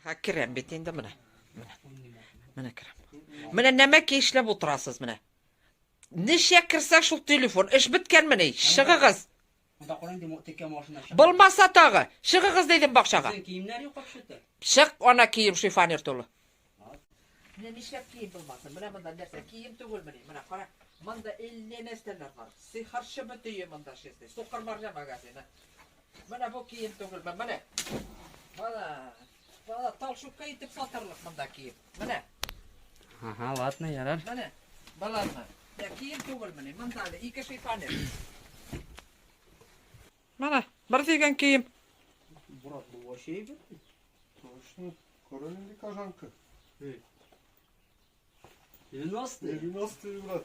Ha kirem bitinde mine. Mine kirem. Mine nemek işlep oturasız mine. Neşe kirse şu telefon iş bitken mine. Şıgıgız. Bulmasa tağı. Şıgıgız dedim bak şağa. Şık ona kiyim şu fanir tolu. Ne nişlep kiyim bulmasın. Mine bundan derse kiyim tugul mine. Mine para. Manda 50 nesterler var. Sihar şıbıtı yiyor manda şeyse. Sokar marca magazine. Mine bu kiyim tugul mine. Valla tal şu kayıtıp satırlık manda kiyim. Mine. Aha, latna yarar. Mine. Balatma. Ya kiyim tugul mine. Mandale iki şey fanir. Mine. Barzigen kiyim. Burak bu o şey mi? Точно. Коронили кажанка. Nasıl? 90-й, брат.